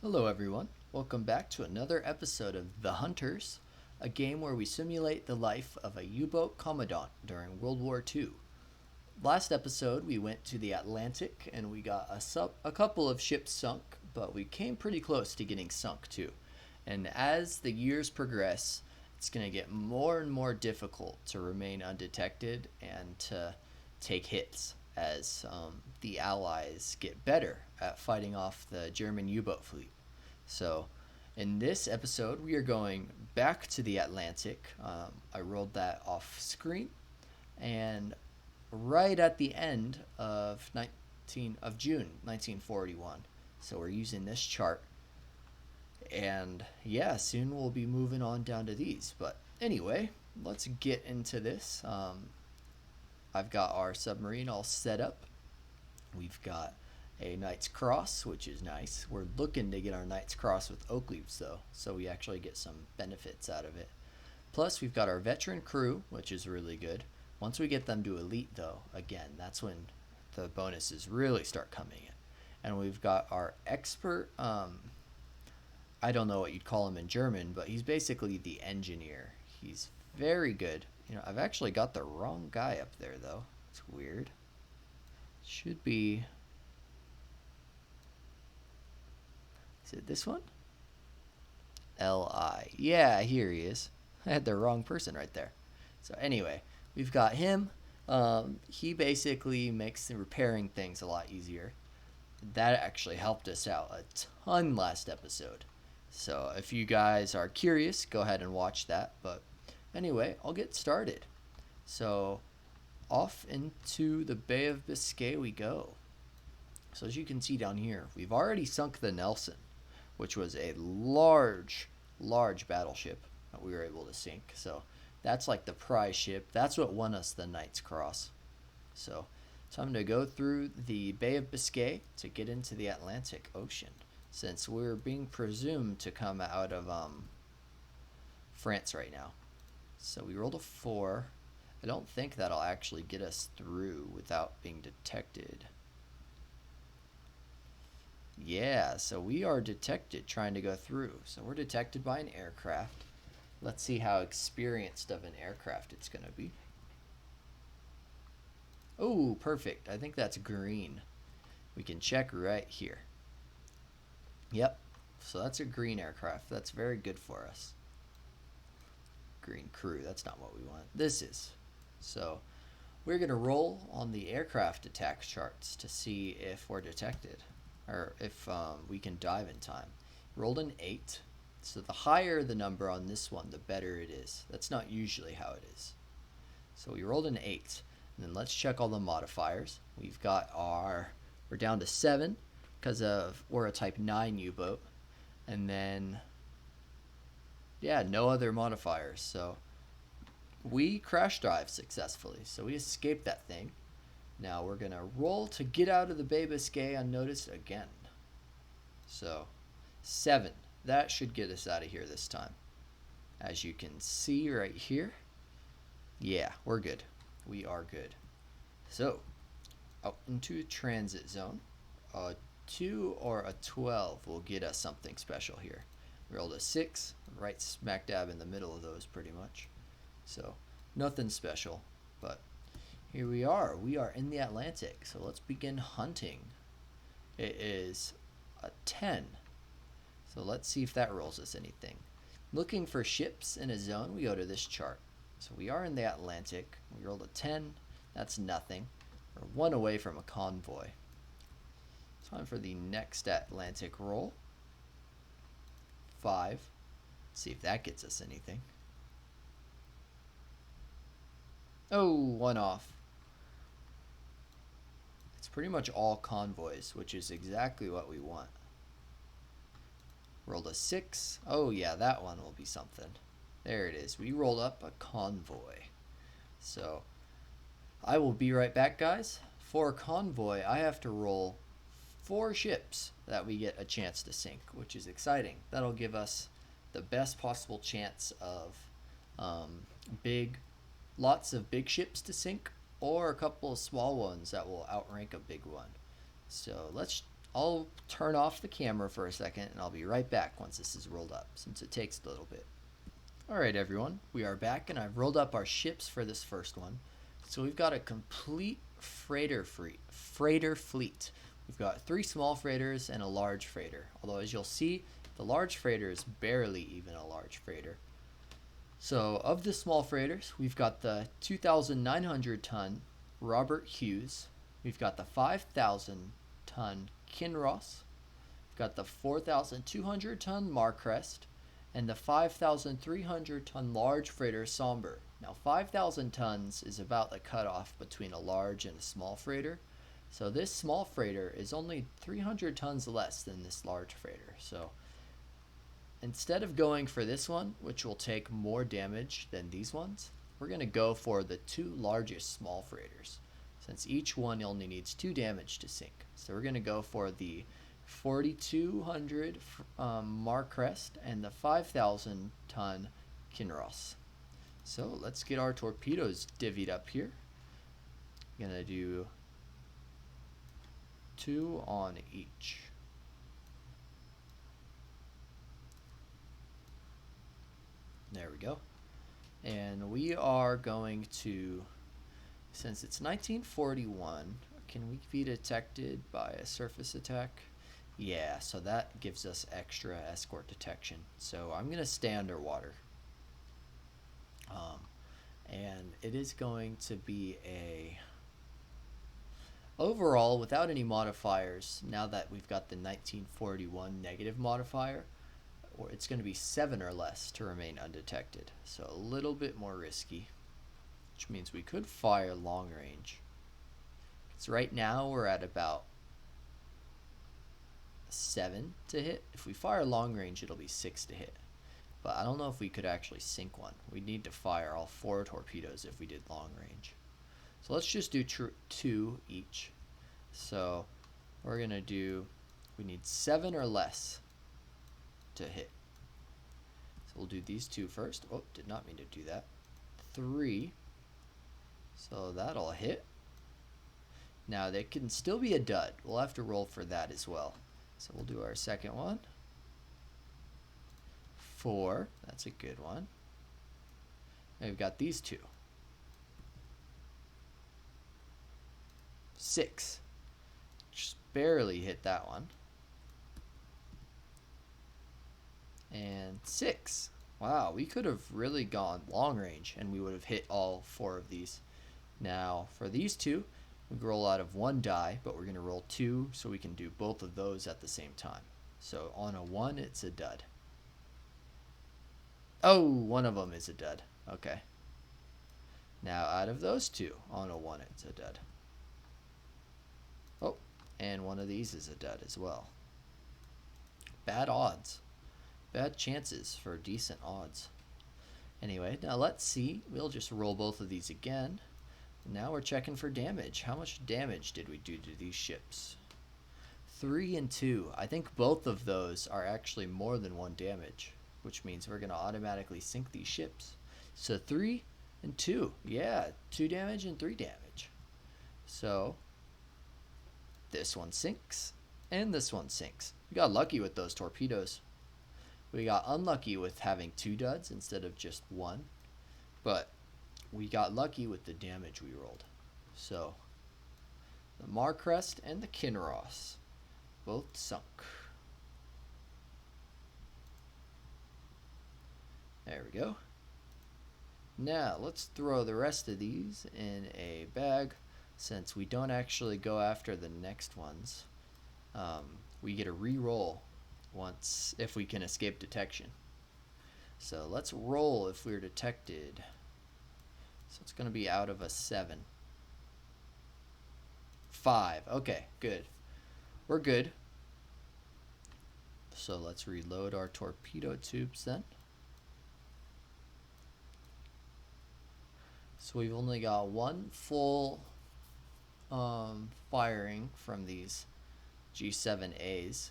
Hello, everyone. Welcome back to another episode of The Hunters, a game where we simulate the life of a U boat commandant during World War II. Last episode, we went to the Atlantic and we got a couple of ships sunk, but we came pretty close to getting sunk too. And as the years progress, it's going to get more and more difficult to remain undetected and to take hits as the Allies get better at fighting off the German U boat fleet. So, in this episode, we are going back to the Atlantic. I rolled that off screen, and right at the end of June 1941. So we're using this chart, and yeah, soon we'll be moving on down to these. But anyway, let's get into this. I've got our submarine all set up. We've got a Knight's Cross, which is nice. We're looking to get our Knight's Cross with oak leaves, though, so we actually get some benefits out of it. Plus, we've got our veteran crew, which is really good. Once we get them to elite, though, again, that's when the bonuses really start coming in. And we've got our expert, I don't know what you'd call him in German, but he's basically the engineer. He's very good. I've actually got the wrong guy up there, though. It's weird. Should be. Is it this one? Li. Yeah, here he is. I had the wrong person right there. So anyway, we've got him. He basically makes the repairing things a lot easier. That actually helped us out a ton last episode. So if you guys are curious, go ahead and watch that. But anyway, I'll get started. So off into the Bay of Biscay we go. So as you can see down here, we've already sunk the Nelson, which was a large battleship that we were able to sink. So that's like the prize ship. That's what won us the Knight's Cross. So time to go through the Bay of Biscay to get into the Atlantic Ocean, since we're being presumed to come out of France right now. So we rolled a 4. I don't think that'll actually get us through without being detected. Yeah, so we are detected trying to go through. So we're detected by an aircraft. Let's see how experienced of an aircraft it's going to be. Oh, perfect. I think that's green. We can check right here. Yep. So that's a green aircraft. That's very good for us. Green crew. That's not what we want. This is. So we're going to roll on the aircraft attack charts to see if we're detected, or if we can dive in time. Rolled an 8. So the higher the number on this one, the better it is. That's not usually how it is. So we rolled an 8. And then let's check all the modifiers. We've got we're down to 7 because we're a Type 9 U-boat. And then, yeah, no other modifiers. So we crash dive successfully. So we escaped that thing. Now we're going to roll to get out of the Bay Biscay unnoticed again. So 7. That should get us out of here this time. As you can see right here. Yeah, we're good. We are good. So, out into transit zone. A 2 or a 12 will get us something special here. We rolled a 6, right smack dab in the middle of those pretty much. So, nothing special, but here we are. We are in the Atlantic, so let's begin hunting. It is a 10. So let's see if that rolls us anything. Looking for ships in a zone, we go to this chart. So we are in the Atlantic. We rolled a 10. That's nothing. We're 1 away from a convoy. Time for the next Atlantic roll. 5. Let's see if that gets us anything. Oh, 1 off. It's pretty much all convoys, which is exactly what we want. Rolled a 6. Oh yeah, that one will be something. There it is. We rolled up a convoy. So I will be right back, guys. For a convoy, I have to roll 4 ships that we get a chance to sink, which is exciting. That'll give us the best possible chance of lots of big ships to sink, or a couple of small ones that will outrank a big one. So let's I'll turn off the camera for a second and I'll be right back once this is rolled up, since it takes a little bit. Alright everyone, we are back and I've rolled up our ships for this first one. So we've got a complete freighter fleet. We've got 3 small freighters and a large freighter. Although as you'll see, the large freighter is barely even a large freighter. So of the small freighters, we've got the 2,900 ton Robert Hughes. We've got the 5,000 ton Kinross. We've got the 4,200 ton Marcrest. And the 5,300 ton large freighter Somber. Now 5,000 tons is about the cutoff between a large and a small freighter. So this small freighter is only 300 tons less than this large freighter. So instead of going for this one, which will take more damage than these ones, we're going to go for the 2 largest small freighters, since each one only needs 2 damage to sink. So we're going to go for the 4,200 Marcrest and the 5,000 ton Kinross. So let's get our torpedoes divvied up here. I'm gonna do 2 on each. There we go. And we are going to, since it's 1941, can we be detected by a surface attack? Yeah, so that gives us extra escort detection. So I'm going to stay underwater. And it is going to be a... Overall, without any modifiers, now that we've got the 1941 negative modifier, it's going to be 7 or less to remain undetected. So a little bit more risky, which means we could fire long range. So right now we're at about 7 to hit. If we fire long range, it'll be 6 to hit. But I don't know if we could actually sink one. We'd need to fire all 4 torpedoes if we did long range. So let's just do 2 each. So we're going to do, we need 7 or less to hit. So we'll do these 2 first. Oh, did not mean to do that. 3. So that'll hit. Now there can still be a dud. We'll have to roll for that as well. So we'll do our second one. 4. That's a good one. And we've got these 2. 6. Just barely hit that one. And 6. Wow, we could have really gone long range and we would have hit all 4 of these. Now for these 2, we roll out of 1 die, but we're going to roll 2 so we can do both of those at the same time. So on a 1, it's a dud. Oh, one of them is a dud. Okay. Now out of those 2, on a 1, it's a dud. Oh, and one of these is a dud as well. Bad odds. Bad chances for decent odds. Anyway, now let's see. We'll just roll both of these again. Now we're checking for damage. How much damage did we do to these ships? 3 and 2. I think both of those are actually more than 1 damage, which means we're going to automatically sink these ships. So 3 and 2. Yeah, 2 damage and 3 damage. So this one sinks and this one sinks. We got lucky with those torpedoes. We got unlucky with having 2 duds instead of just 1. But we got lucky with the damage we rolled. So the Marcrest and the Kinross both sunk. There we go. Now let's throw the rest of these in a bag. Since we don't actually go after the next ones, we get a re-roll once if we can escape detection. So let's roll if we're detected. So it's going to be out of a 7. 5. Okay, good. We're good. So let's reload our torpedo tubes then. So we've only got 1 full firing from these G7As.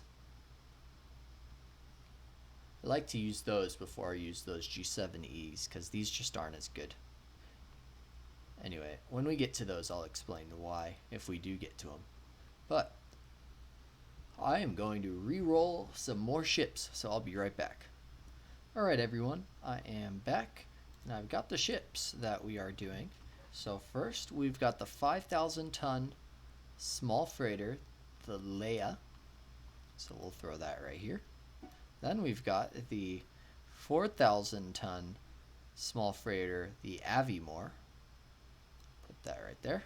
I like to use those before I use those G7Es because these just aren't as good. Anyway, when we get to those, I'll explain why if we do get to them. But I am going to re-roll some more ships, so I'll be right back. Alright everyone, I am back, and I've got the ships that we are doing. So first, we've got the 5,000 ton small freighter, the Leia. So we'll throw that right here. Then we've got the 4,000 ton small freighter, the Aviemore. Put that right there.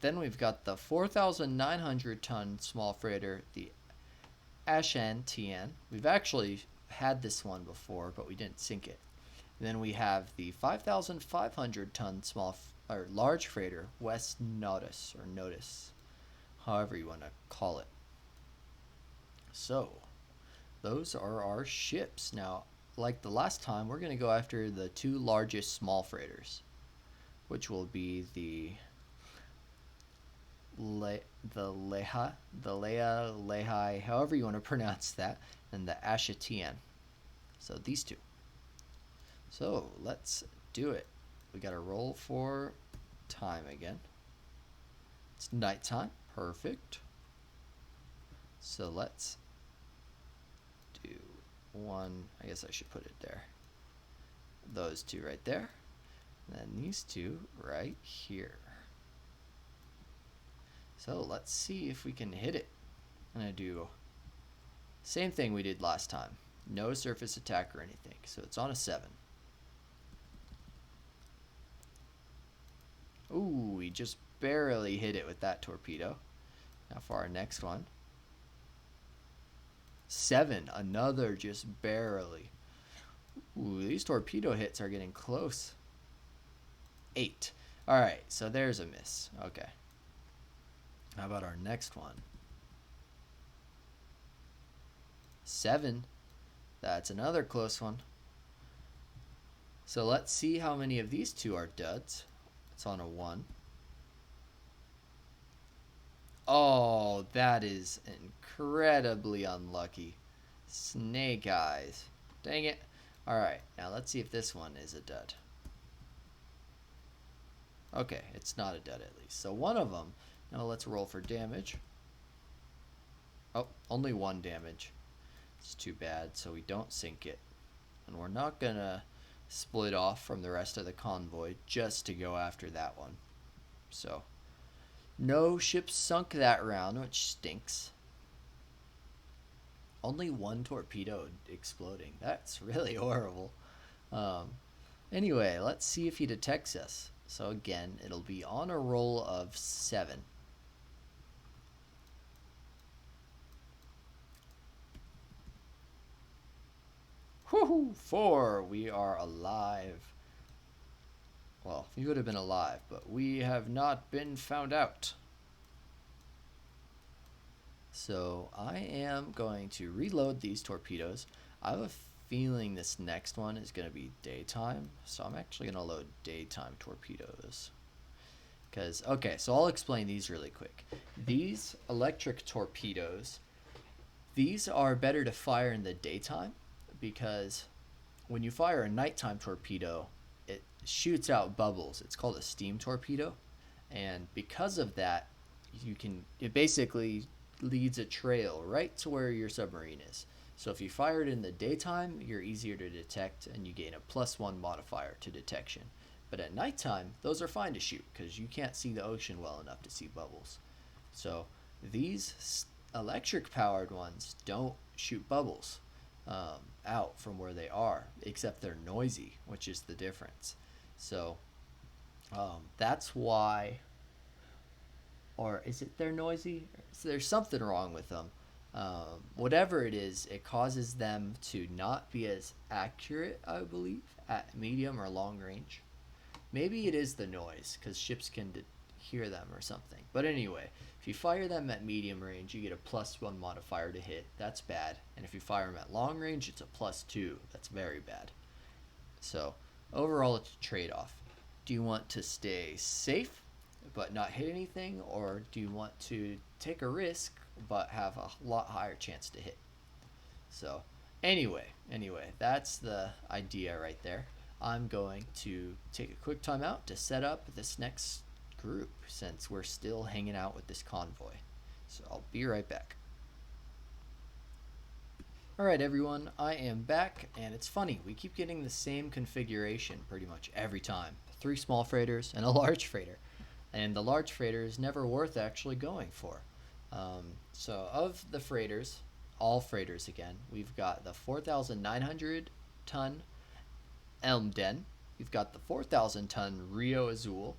Then we've got the 4,900 ton small freighter, the Ashantian. We've actually had this one before, but we didn't sink it. And then we have the 5,500 ton large freighter, West Notice, or Notice, however you want to call it. So those are our ships. Now, like the last time, we're going to go after the two largest small freighters, which will be the Leia, however you want to pronounce that, and the Ashatian. So these two. So let's do it. We got to roll for time again. It's nighttime. Perfect. So let's do one. I guess I should put it there. Those two right there. And then these two right here. So let's see if we can hit it. I'm going to do same thing we did last time. No surface attack or anything. So it's on a 7. Ooh, we just barely hit it with that torpedo. Now for our next one. 7, another just barely. Ooh, these torpedo hits are getting close. 8. Alright, so there's a miss. Okay. How about our next one? 7. That's another close one. So let's see how many of these two are duds. It's on a 1. Oh, that is incredibly unlucky. Snake eyes. Dang it. Alright, now let's see if this one is a dud. Okay, it's not a dud at least. So one of them. Now let's roll for damage. Oh, only 1 damage. It's too bad, so we don't sink it. And we're not gonna split off from the rest of the convoy just to go after that one. So, no ships sunk that round, which stinks. Only 1 torpedo exploding. That's really horrible. Anyway, let's see if he detects us. So again, it'll be on a roll of 7. Woohoo! 4. We are alive. Well, we would have been alive, but we have not been found out. So I am going to reload these torpedoes. I have a feeling this next one is going to be daytime, so I'm actually going to load daytime torpedoes. Because, okay, so I'll explain these really quick. These electric torpedoes, these are better to fire in the daytime, because when you fire a nighttime torpedo, it shoots out bubbles. It's called a steam torpedo, and because of that, it basically leads a trail right to where your submarine is. So if you fire it in the daytime, you're easier to detect, and you gain a +1 modifier to detection. But at nighttime, those are fine to shoot because you can't see the ocean well enough to see bubbles. So these electric powered ones don't shoot bubbles out from where they are, except they're noisy, which is the difference. So that's why, or is it they're noisy? So there's something wrong with them. Whatever it is, it causes them to not be as accurate, I believe, at medium or long range. Maybe it is the noise, because ships can hear them or something. But anyway, if you fire them at medium range, you get a +1 modifier to hit. That's bad. And if you fire them at long range, it's a +2. That's very bad. So overall, it's a trade-off. Do you want to stay safe but not hit anything, or do you want to take a risk but have a lot higher chance to hit? So anyway, that's the idea right there. I'm going to take a quick time out to set up this next group since we're still hanging out with this convoy. So I'll be right back. Alright everyone, I am back, and it's funny, we keep getting the same configuration pretty much every time. 3 small freighters and a large freighter. And the large freighter is never worth actually going for. So of the freighters, all freighters again, we've got the 4,900 ton Elmden, we've got the 4,000 ton Rio Azul,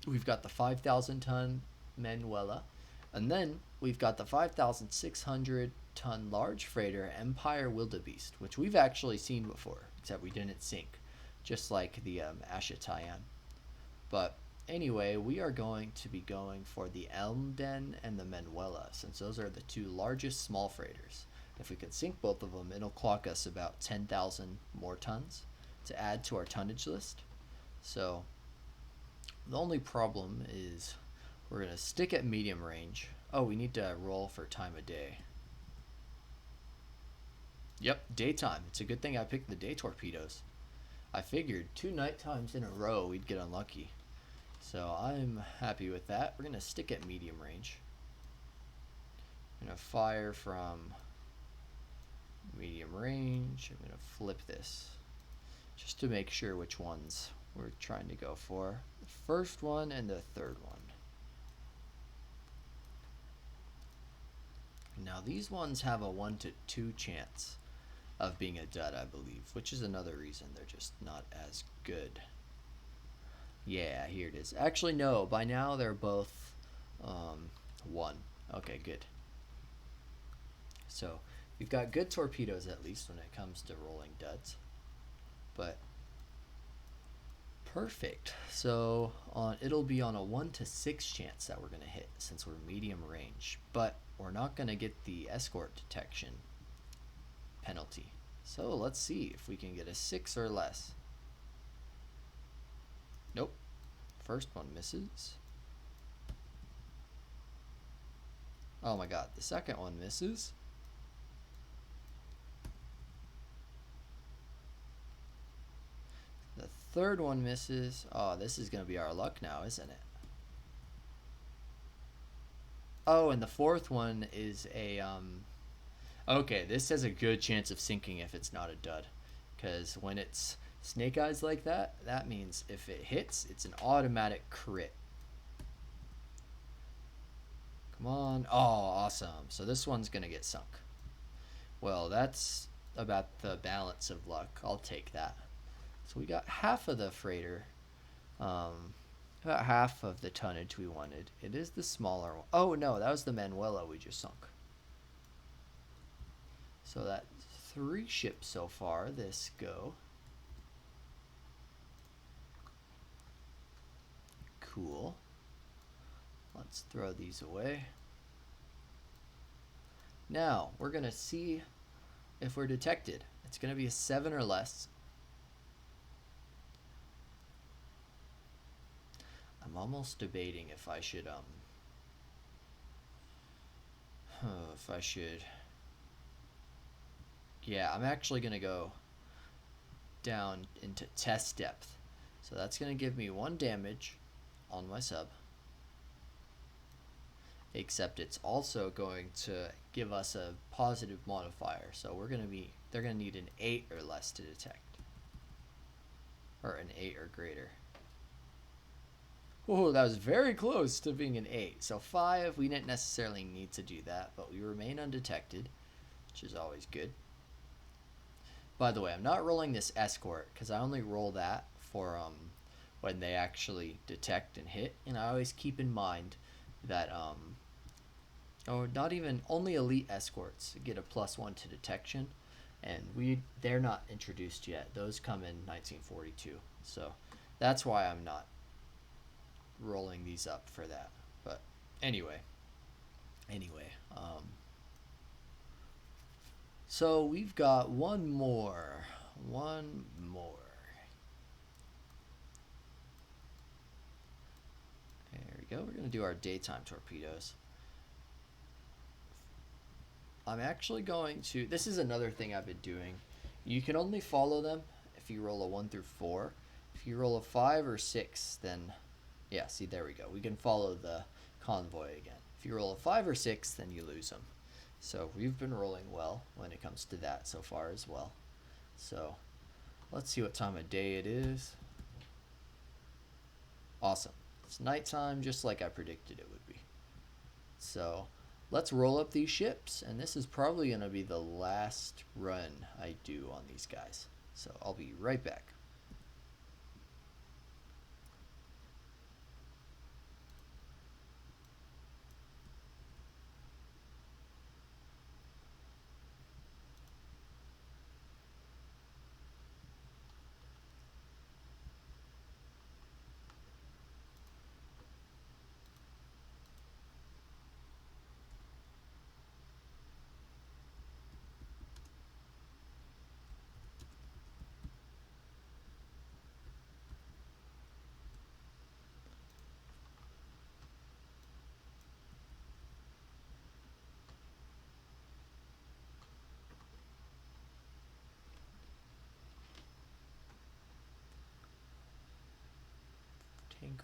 we've got the 5,000 ton Manuela, and then we've got the 5,600 ton large freighter Empire Wildebeest, which we've actually seen before, except we didn't sink, just like the Ashitayan. But anyway, we are going to be going for the Elmden and the Manuela, since those are the 2 largest small freighters. If we could sink both of them, it'll clock us about 10,000 more tons to add to our tonnage list. So the only problem is we're going to stick at medium range. Oh, we need to roll for time of day. Yep, daytime. It's a good thing I picked the day torpedoes. I figured 2 night times in a row we'd get unlucky. So I'm happy with that. We're going to stick at medium range. I'm going to fire from medium range. I'm going to flip this just to make sure which ones we're trying to go for. The first one and the third one. Now these ones have a 1 to 2 chance of being a dud, I believe, which is another reason they're just not as good. Yeah, here it is. Actually, no, by now they're both 1. Okay, good. So we've got good torpedoes at least when it comes to rolling duds. But perfect. So it'll be on a 1 to 6 chance that we're going to hit since we're medium range. But we're not going to get the escort detection penalty. So let's see if we can get a 6 or less. Nope. First one misses. Oh my god, the second one misses. The third one misses. Oh, this is going to be our luck now, isn't it? Oh, and the fourth one is a okay, this has a good chance of sinking if it's not a dud, because when it's snake eyes like that, that means if it hits, it's an automatic crit. Come on. Oh, awesome. So this one's gonna get sunk. Well, that's about the balance of luck. I'll take that. So we got half of the freighter, about half of the tonnage we wanted. It is the smaller one. Oh no, that was the Manuela we just sunk. So that's 3 ships so far this go. Cool. Let's throw these away. Now, we're going to see if we're detected. It's going to be a 7 or less. I'm almost debating if I should, yeah, I'm actually going to go down into test depth. So that's going to give me 1 damage on my sub. Except it's also going to give us a positive modifier. So they're going to need an 8 or less to detect. Or an 8 or greater. Oh, that was very close to being an 8. So 5, we didn't necessarily need to do that, but we remain undetected, which is always good. By the way, I'm not rolling this escort because I only roll that for when they actually detect and hit, and I always keep in mind that not even only elite escorts get a +1 to detection, and they're not introduced yet. Those come in 1942, so that's why I'm not rolling these up for that. But anyway, so we've got one more. There we go. We're going to do our daytime torpedoes. I'm actually going to, this is another thing I've been doing. You can only follow them if you roll a 1 through 4. If you roll a 5 or 6, then, yeah, see, there we go. We can follow the convoy again. If you roll a 5 or 6, then you lose them. So we've been rolling well when it comes to that so far as well. So let's see what time of day it is. Awesome. It's nighttime just like I predicted it would be. So let's roll up these ships, and this is probably going to be the last run I do on these guys. So I'll be right back. Tanker.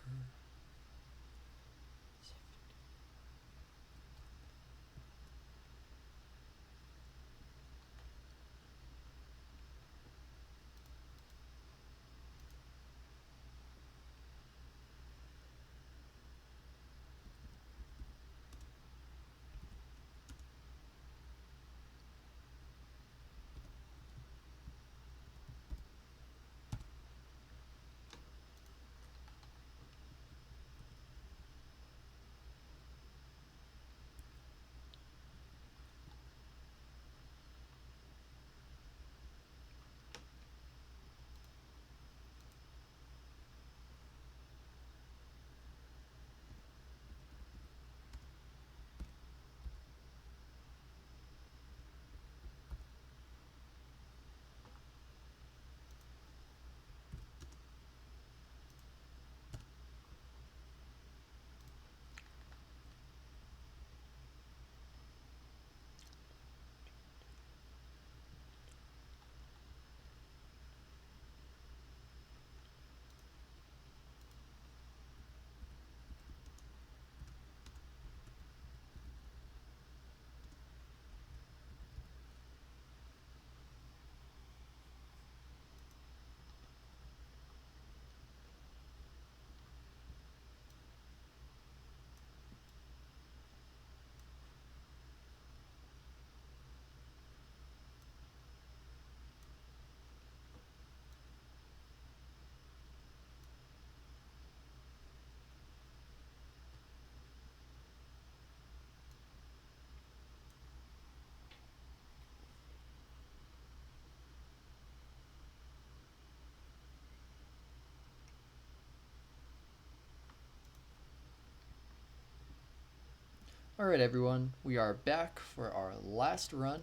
Alright everyone, we are back for our last run,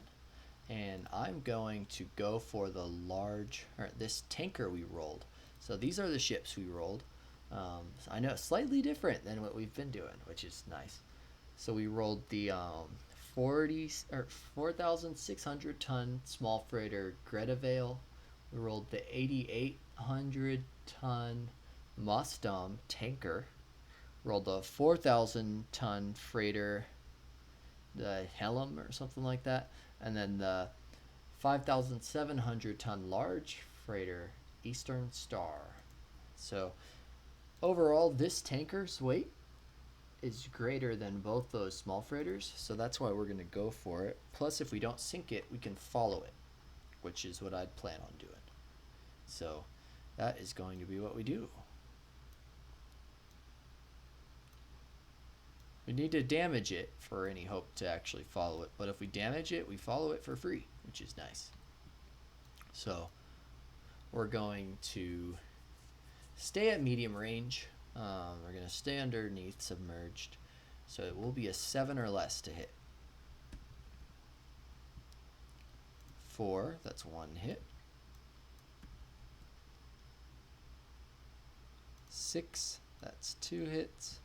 and I'm going to go for the this tanker we rolled. So these are the ships we rolled. I know slightly different than what we've been doing, which is nice. So we rolled the 4,600 ton small freighter Greta Vale. We rolled the 8,800 ton Mostam tanker. Rolled a 4,000 ton freighter, the Helm or something like that, and then the 5,700 ton large freighter Eastern Star. So overall, this tanker's weight is greater than both those small freighters, so that's why we're going to go for it. Plus, if we don't sink it, we can follow it, which is what I'd plan on doing. So that is going to be what we do. We need to damage it for any hope to actually follow it, but if we damage it, we follow it for free, which is nice. So we're going to stay at medium range. We're going to stay underneath submerged, so it will be a 7 or less to hit. 4, that's 1 hit. 6, that's 2 hits.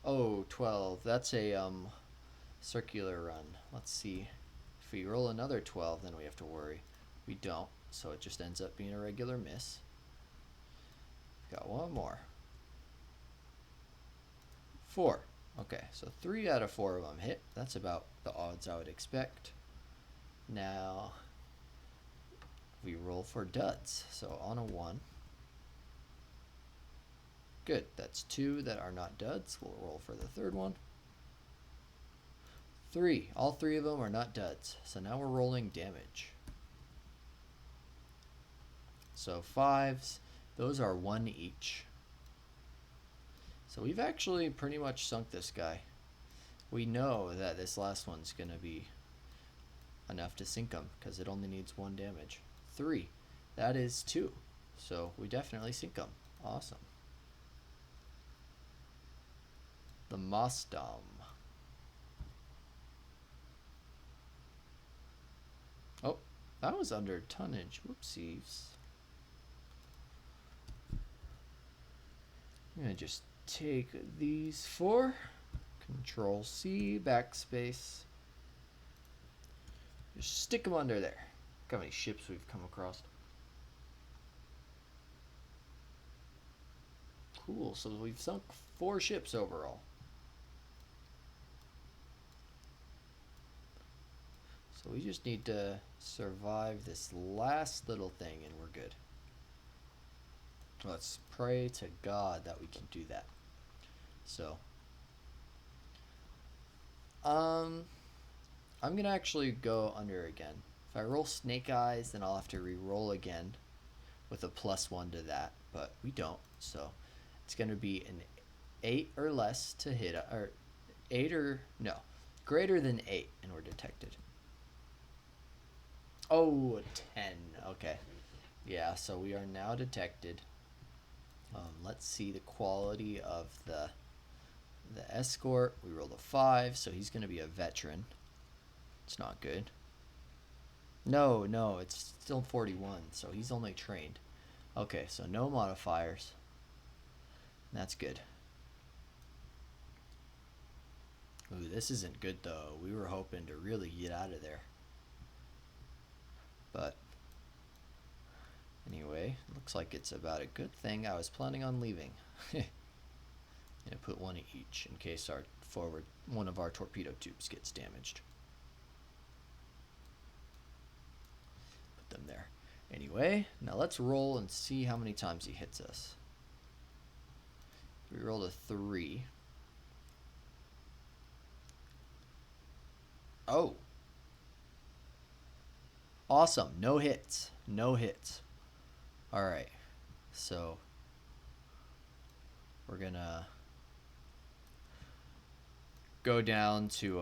Oh, 12, that's a circular run. Let's see. If we roll another 12, then we have to worry. We don't, so it just ends up being a regular miss. Got one more. 4. Okay, so 3 out of 4 of them hit. That's about the odds I would expect. Now, we roll for duds. So on a 1. Good, that's 2 that are not duds. We'll roll for the third one. 3, all 3 of them are not duds. So now we're rolling damage. So 5s, those are 1 each. So we've actually pretty much sunk this guy. We know that this last one's going to be enough to sink him because it only needs 1 damage. 3, that is 2. So we definitely sink him. Awesome. The Mosdom. Oh, that was under tonnage. Whoopsies. I'm going to just take these 4. Control C, backspace. Just stick them under there. Look how many ships we've come across. Cool, so we've sunk 4 ships overall. So we just need to survive this last little thing and we're good. Let's pray to God that we can do that. So, I'm gonna actually go under again. If I roll Snake Eyes, then I'll have to re-roll again with a +1 to that, but we don't. So it's gonna be an 8 or less to hit, or 8 or no, greater than 8, and we're detected. Oh, 10. Okay. Yeah, so we are now detected. Let's see the quality of the escort. We rolled a 5, so he's going to be a veteran. It's not good. No, it's still 41, so he's only trained. Okay, so no modifiers. That's good. Ooh, this isn't good though. We were hoping to really get out of there. But anyway, looks like it's about a good thing I was planning on leaving. And put 1 each in case one of our torpedo tubes gets damaged. Put them there. Anyway, now let's roll and see how many times he hits us. We rolled a 3. Oh. Awesome. No hits. No hits. Alright. So we're gonna go down to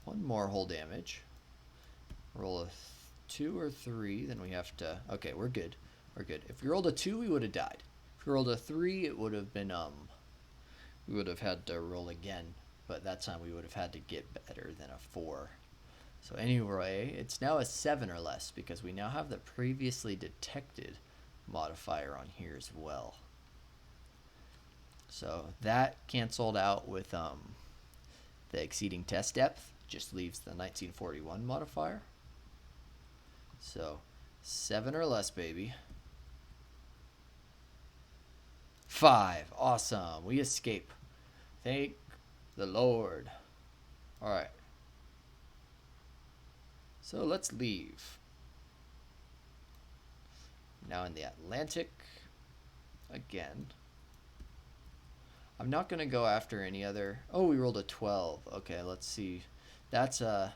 1 more hull damage. Roll a 2 or 3, then we have to. Okay, we're good. We're good. If we rolled a 2, we would have died. If we rolled a 3, it would have been we would have had to roll again, but that time we would have had to get better than a 4. So anyway, it's now a 7 or less because we now have the previously detected modifier on here as well. So that canceled out with the exceeding test depth, just leaves the 1941 modifier. So 7 or less, baby. 5. Awesome. We escape. Thank the Lord. Alright. So let's leave. Now in the Atlantic again. I'm not going to go after any other. Oh, we rolled a 12. Okay, let's see. That's a.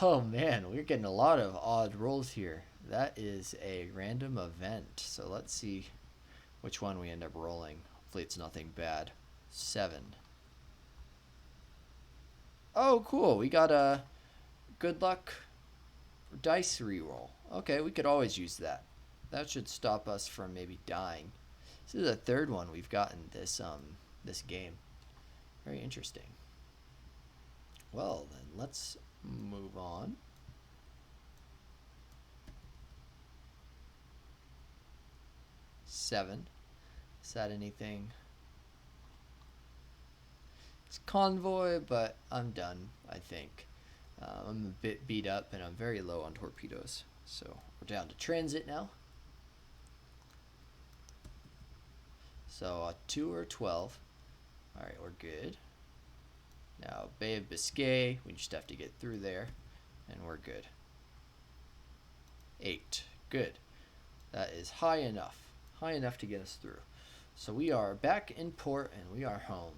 Oh man, we're getting a lot of odd rolls here. That is a random event. So let's see which one we end up rolling. Hopefully it's nothing bad. 7. Oh, cool. We got a good luck dice reroll. Okay, we could always use that. That should stop us from maybe dying. This is the 3rd one we've gotten this game. Very interesting. Well, then let's move on. Seven. Is that anything? It's convoy, but I'm done, I think. I'm a bit beat up and I'm very low on torpedoes. So we're down to transit now. So 2 or 12. Alright, we're good. Now, Bay of Biscay, we just have to get through there, and we're good. 8. Good. That is high enough. High enough to get us through. So we are back in port, and we are home.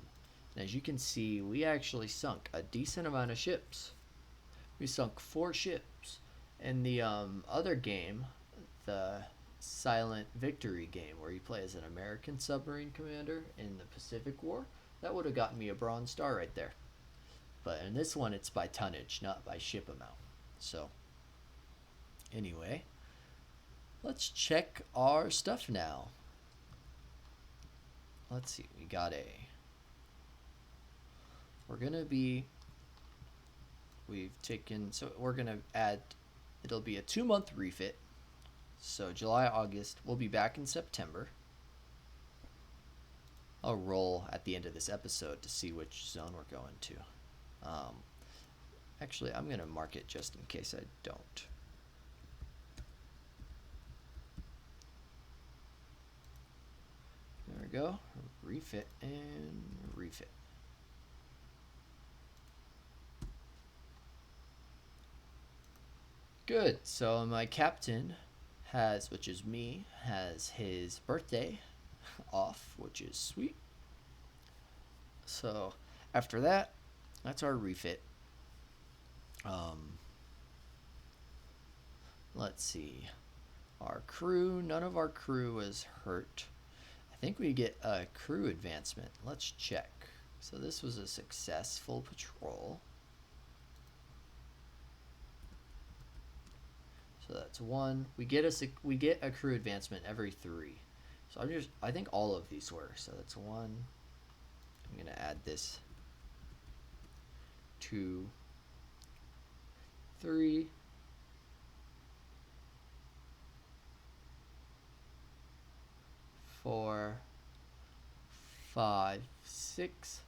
And as you can see, we actually sunk a decent amount of ships. We sunk 4 ships. In the other game, the Silent Victory game, where you play as an American submarine commander in the Pacific War, that would have gotten me a Bronze Star right there. But in this one, it's by tonnage, not by ship amount. So, anyway, let's check our stuff now. Let's see, we got we're gonna be, so we're gonna add, it'll be a 2-month refit. So July, August, we'll be back in September. I'll roll at the end of this episode to see which zone we're going to. Actually, I'm going to mark it just in case I don't. There we go. Refit and refit. Good. So my captain has, which is me, has his birthday off, which is sweet. So after that, that's our refit. Let's see. Our crew, none of our crew was hurt. I think we get a crew advancement. Let's check. So this was a successful patrol. So that's 1. We get a crew advancement every 3. So I think all of these were. So that's 1. I'm gonna add this 2, 3, 4, 5, 6,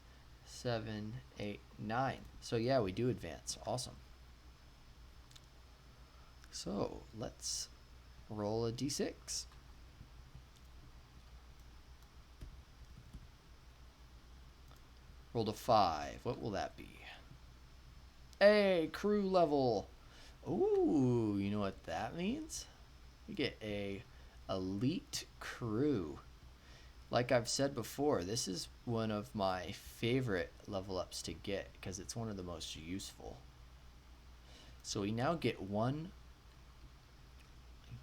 7, 8, 9. So yeah, we do advance. Awesome. So let's roll a d6. Rolled a 5. What will that be? Hey, crew level. Ooh, you know what that means? We get a elite crew. Like I've said before, this is one of my favorite level ups to get because it's one of the most useful. So we now get 1.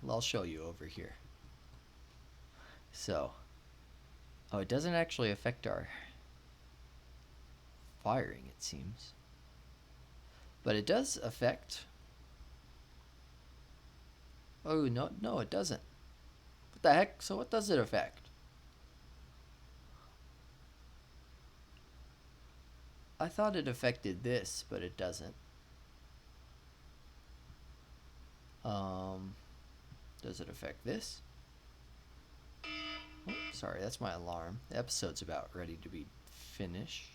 I'll show you over here. So, oh, it doesn't actually affect our firing, it seems. But it does affect. Oh, no, it doesn't. What the heck? So what does it affect? I thought it affected this, but it doesn't. Does it affect this? Oh, sorry, that's my alarm. The episode's about ready to be finished.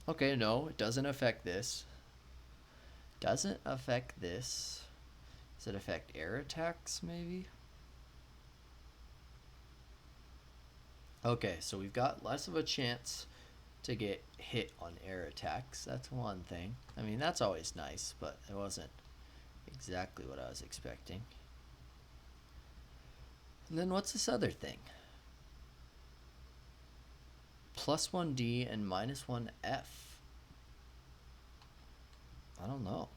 Okay, no, it doesn't affect this. Doesn't affect this. Does it affect air attacks, maybe? Okay, so we've got less of a chance to get hit on air attacks. That's one thing. I mean, that's always nice, but it wasn't exactly what I was expecting. And then what's this other thing? +1D and -1F. I don't know.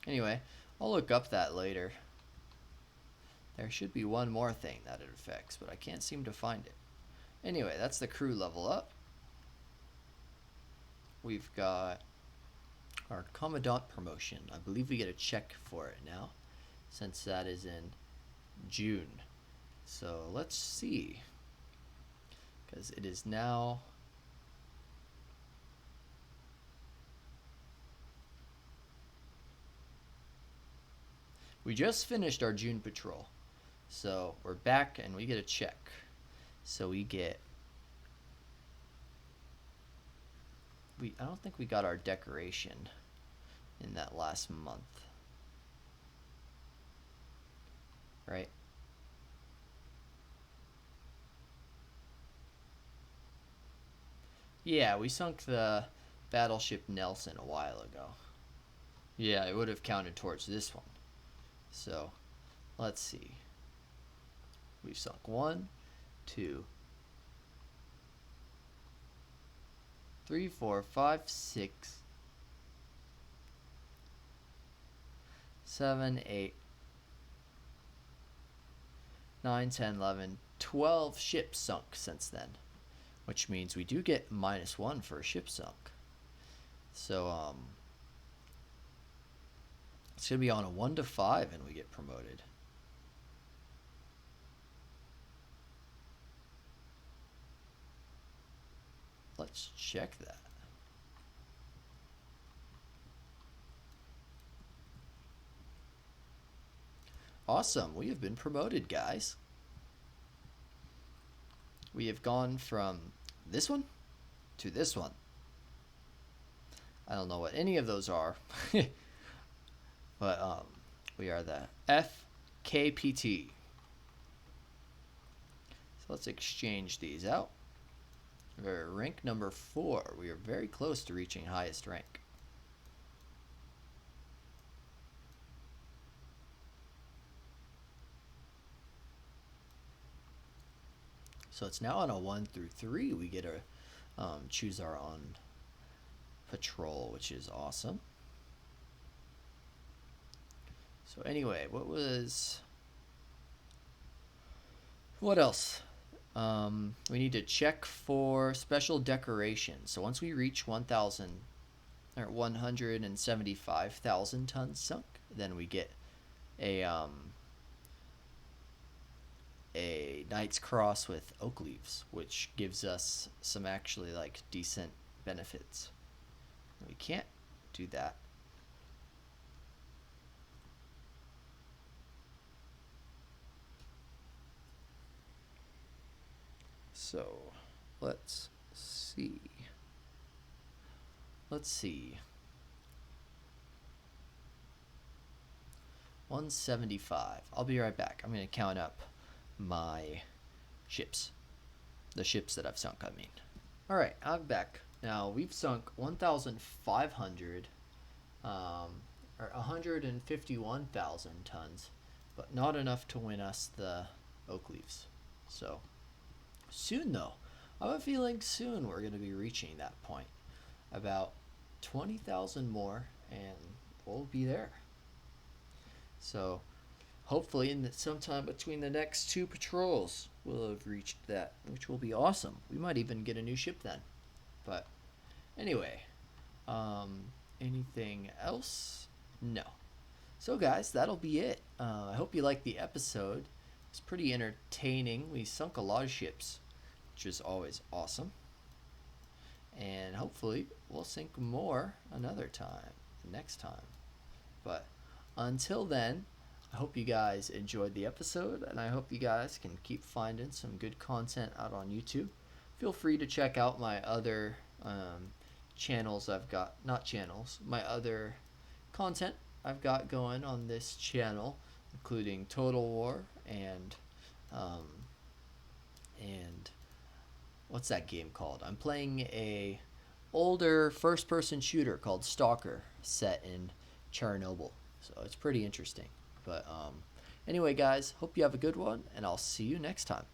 Anyway, I'll look up that later. There should be one more thing that it affects, but I can't seem to find it. Anyway, that's the crew level up. We've got our Commandant promotion. I believe we get a check for it now, since that is in June. So let's see, because it is now we just finished our June patrol, so we're back and we get a check. So we get I don't think we got our decoration in that last month. Right? Yeah, we sunk the battleship Nelson a while ago. Yeah, it would have counted towards this one. So, let's see. We've sunk 1, 2, 3, 4, 5, 6, 7, 8, 9, 10, 11, 12 ships sunk since then. Which means we do get -1 for a ship sunk. So, it's going to be on a 1 to 5 and we get promoted. Let's check that. Awesome, we have been promoted, guys. We have gone from this one to this one. I don't know what any of those are. But we are the FKPT. So let's exchange these out. We're rank number 4. We are very close to reaching highest rank. So it's now on a 1 through 3. We get to choose our own patrol, which is awesome. So anyway, what else? We need to check for special decorations. So once we reach 1,000 or 175,000 tons sunk, then we get a Knight's Cross with oak leaves, which gives us some actually like decent benefits. We can't do that. So let's see. 175. I'll be right back. I'm going to count up my ships. The ships that I've sunk, I mean. Alright, I'm back. Now, we've sunk 1,500, or 151,000 tons, but not enough to win us the oak leaves. So, soon though. I have a feeling soon we're going to be reaching that point. About 20,000 more, and we'll be there. So, hopefully, sometime between the next 2 patrols, we'll have reached that, which will be awesome. We might even get a new ship then. But, anyway, anything else? No. So, guys, that'll be it. I hope you liked the episode. It's pretty entertaining. We sunk a lot of ships, which is always awesome. And hopefully, we'll sink more another time, next time. But, until then, I hope you guys enjoyed the episode, and I hope you guys can keep finding some good content out on YouTube. Feel free to check out my other channels I've got, my other content I've got going on this channel, including Total War and what's that game called? I'm playing a older first-person shooter called Stalker, set in Chernobyl. So it's pretty interesting. But anyway, guys, hope you have a good one, and I'll see you next time.